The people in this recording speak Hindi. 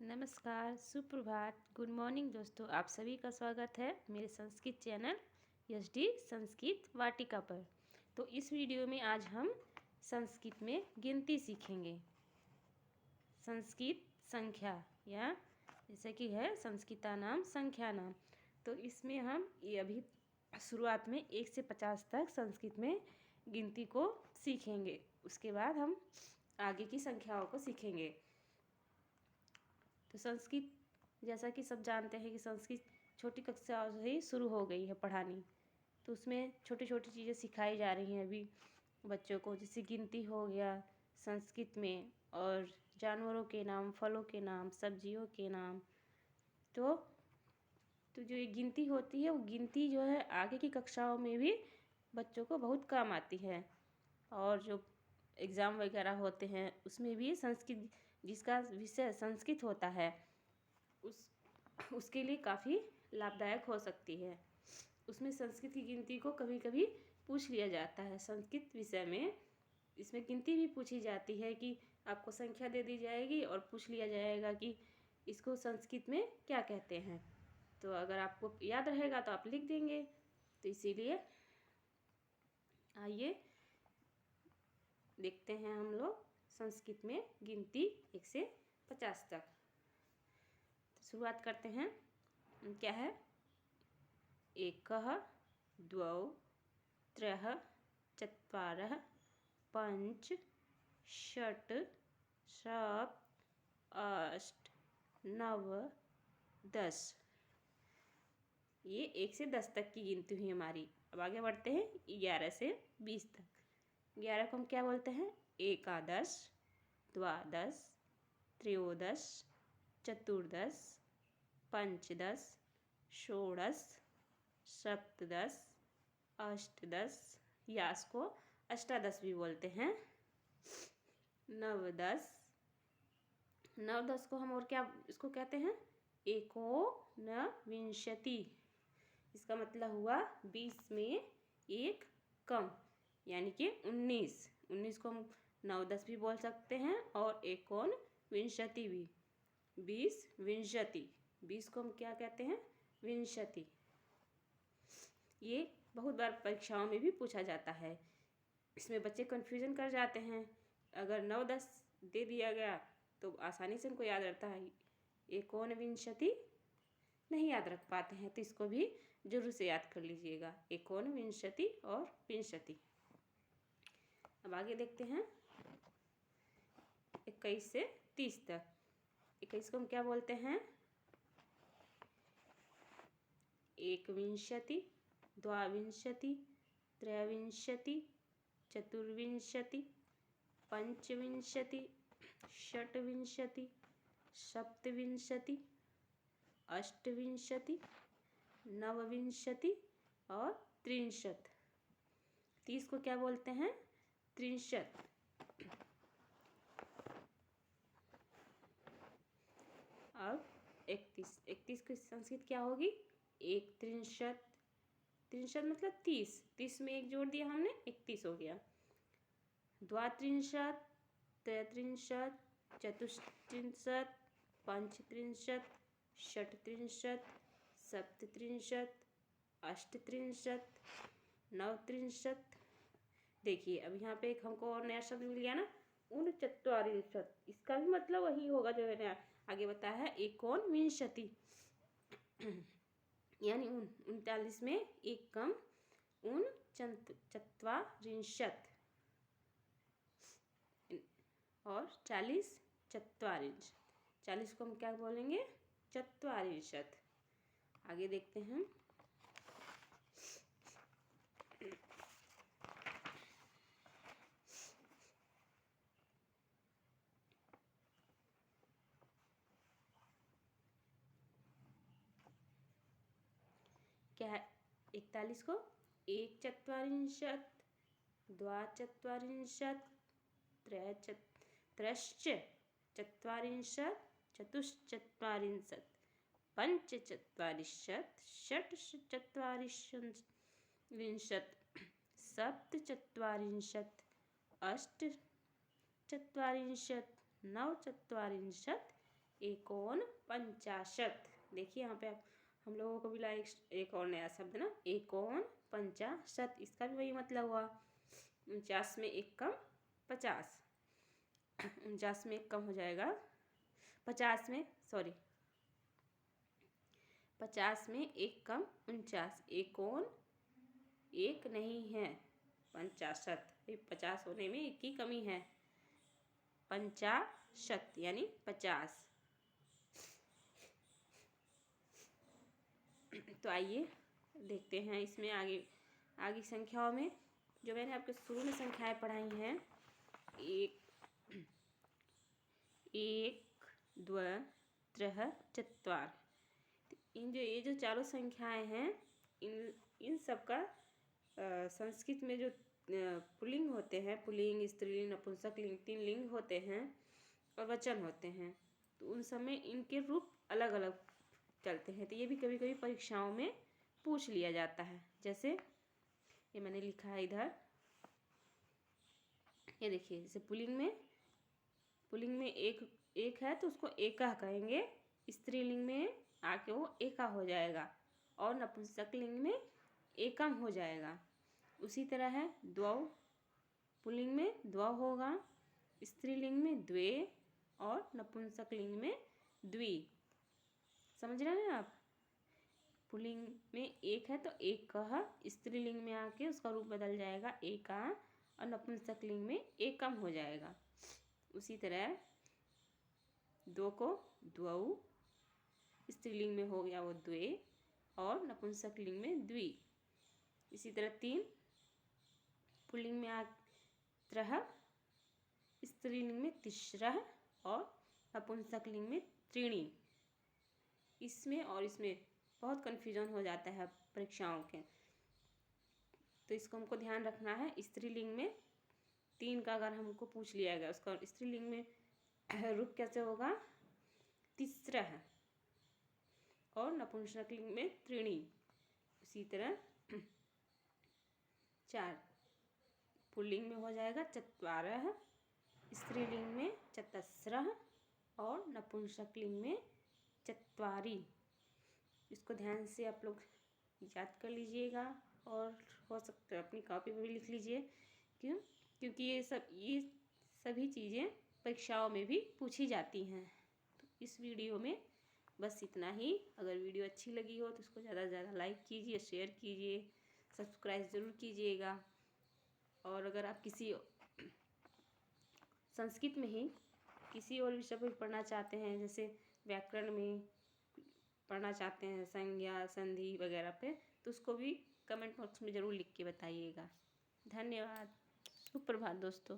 नमस्कार, सुप्रभात, गुड मॉर्निंग दोस्तों। आप सभी का स्वागत है मेरे संस्कृत चैनल एसडी संस्कृत वाटिका पर। तो इस वीडियो में आज हम संस्कृत में गिनती सीखेंगे। संस्कृत संख्या या जैसे कि है संस्कृता नाम संख्या नाम। तो इसमें हम ये अभी शुरुआत में 1 से 50 तक संस्कृत में गिनती को सीखेंगे। उसके बाद हम आगे की संख्याओं को सीखेंगे। तो संस्कृत जैसा कि सब जानते हैं कि संस्कृत छोटी कक्षाओं से ही शुरू हो गई है पढ़ानी। तो उसमें छोटी छोटी चीज़ें सिखाई जा रही हैं अभी बच्चों को, जैसे गिनती हो गया संस्कृत में, और जानवरों के नाम, फलों के नाम, सब्जियों के नाम। तो जो ये गिनती होती है वो गिनती जो है आगे की कक्षाओं में भी बच्चों को बहुत काम आती है। और जो एग्ज़ाम वगैरह होते हैं उसमें भी संस्कृत, जिसका विषय संस्कृत होता है, उसके लिए काफ़ी लाभदायक हो सकती है। उसमें संस्कृत की गिनती को कभी कभी पूछ लिया जाता है। संस्कृत विषय में इसमें गिनती भी पूछी जाती है कि आपको संख्या दे दी जाएगी और पूछ लिया जाएगा कि इसको संस्कृत में क्या कहते हैं। तो अगर आपको याद रहेगा तो आप लिख देंगे। तो इसीलिए आइए देखते हैं हम लोग संस्कृत में गिनती 1 से 50 तक। तो शुरुआत करते हैं। क्या है? एकः, द्वौ, त्रयः, चत्वारः, पञ्च, षट्, सप्त, अष्ट, नव, 10। ये 1 से 10 तक की गिनती हुई हमारी। अब आगे बढ़ते हैं 11 से 20 तक। 11 को हम क्या बोलते हैं? एकादश, द्वादश, त्रयोदश, चतुर्दश, पंचदश, षोडश, सप्तदश, अष्टदश, या इसको अष्टादश भी बोलते हैं, नवदश। नवदश को हम और क्या इसको कहते हैं? एकोनविंशति। इसका मतलब हुआ 20 में एक कम, यानी कि 19। 19 को हम नवदश भी बोल सकते हैं और एकोनविंशति भी। 20 विंशति। 20 को हम क्या कहते हैं? विंशति। ये बहुत बार परीक्षाओं में भी पूछा जाता है। इसमें बच्चे कन्फ्यूजन कर जाते हैं। अगर 9-10 दे दिया गया तो आसानी से उनको याद रहता है। एकोनविंशति नहीं याद रख पाते हैं तो इसको भी जरूर से याद कर लीजिएगा, एकोनविंशति और विंशति। अब आगे देखते हैं 21 से 30 तक। 21 को हम क्या बोलते हैं? एकविंशति, द्वाविंशति, त्रयोविंशति, चतुर्विंशति, पंचविंशति, षट्विंशति, सप्तविंशति, अष्टविंशति, नवविंशति और 63। 30 को क्या बोलते हैं? 63। अब 31। 31 की संस्कृत क्या होगी? एक त्रिंशत। त्रिंशत मतलब 30। 30 में एक जोड़ दिया हमने, 31 हो गया। द्वात्रिंशत, त्रयत्रिंशत, चतुस्त्रिंशत, पंचत्रिंशत, षट्त्रिंशत, सप्तत्रिंशत, अष्टत्रिंशत, नवत्रिंशत। देखिए अब यहाँ पे एक हमको और नया शब्द मिल गया ना, 39। इसका भी मतलब वही होगा जो है ना आगे बताया है, एकोनविंशति। यानी 39 में एक कम, 39 और 40 चत्वारिंश। 40 को हम क्या बोलेंगे? चत्वारिंशत। आगे देखते हैं। क्या है? 41 को एक चत्वारिंशत, द्वाचत्वारिंशत, त्रयश्च चत्वारिंशत, चतुश्चत्वारिंशत, पंचचत्वारिंशत, षट्चत्वारिंशत, सप्तचत्वारिंशत, अष्टचत्वारिंशत, नवचत्वारिंशत, एकोन पंचाशत। देखिए यहाँ पे हम लोगों को मिला एक और नया शब्द ना, एकोन पंचाशत। इसका भी वही मतलब हुआ, 49 में 1 कम 50, 49 में 1 कम हो जाएगा 50 में 1 कम 49, एकोन 1 नहीं है, पंचाशत, 50 होने में 1 की कमी है, पंचाशत यानी 50। तो आइए देखते हैं इसमें आगे संख्याओं में, जो मैंने आपके शुरू में संख्याएं पढ़ाई हैं, 1 2 3 4। ये जो चारों संख्याएं हैं, इन सब का संस्कृत में जो पुल्लिंग होते हैं, पुल्लिंग, स्त्रीलिंग, नपुंसकलिंग, 3 लिंग होते हैं और वचन होते हैं, तो उन सब में इनके रूप अलग अलग चलते हैं। तो ये भी कभी कभी परीक्षाओं में पूछ लिया जाता है। जैसे ये मैंने लिखा है इधर, ये देखिए, जैसे पुल्लिंग में एक है तो उसको एका कहेंगे, स्त्रीलिंग में आके वो एका हो जाएगा, और नपुंसकलिंग में एकम हो जाएगा। उसी तरह है द्वौ, पुल्लिंग में द्वौ होगा, स्त्रीलिंग में द्वे और नपुंसकलिंग में द्वि। समझ रहे हैं आप? पुल्लिंग में 1 है तो एकः, स्त्रीलिंग में आके उसका रूप बदल जाएगा एका, और नपुंसकलिंग में एकम हो जाएगा। उसी तरह 2 को द्वौ, स्त्रीलिंग में हो गया वो द्वे, और नपुंसकलिंग में द्वि। इसी तरह 3 पुल्लिंग में त्रः, स्त्रीलिंग में तिस्रः, और नपुंसकलिंग में त्रीणि। इसमें और इसमें बहुत कन्फ्यूजन हो जाता है परीक्षाओं के, तो इसको हमको ध्यान रखना है। स्त्रीलिंग में 3 का अगर हमको पूछ लिया गया, उसका स्त्रीलिंग में रूप कैसे होगा, तिस्रः, और नपुंसकलिंग में त्रीणि। उसी तरह 4 पुल्लिंग में हो जाएगा चत्वारः, स्त्रीलिंग में चतस्रः, और नपुंसकलिंग में चत्वारि। इसको ध्यान से आप लोग याद कर लीजिएगा, और हो सकता है अपनी कॉपी में भी लिख लीजिए। क्योंकि ये सभी चीज़ें परीक्षाओं में भी पूछी जाती हैं। तो इस वीडियो में बस इतना ही। अगर वीडियो अच्छी लगी हो तो उसको ज़्यादा से ज़्यादा लाइक कीजिए, शेयर कीजिए, सब्सक्राइब ज़रूर कीजिएगा। और अगर आप किसी संस्कृत में ही किसी और विषय पर पढ़ना चाहते हैं, जैसे व्याकरण में पढ़ना चाहते हैं, संज्ञा संधि वगैरह पे, तो उसको भी कमेंट बॉक्स में ज़रूर लिख के बताइएगा। धन्यवाद। सुप्रभात दोस्तों।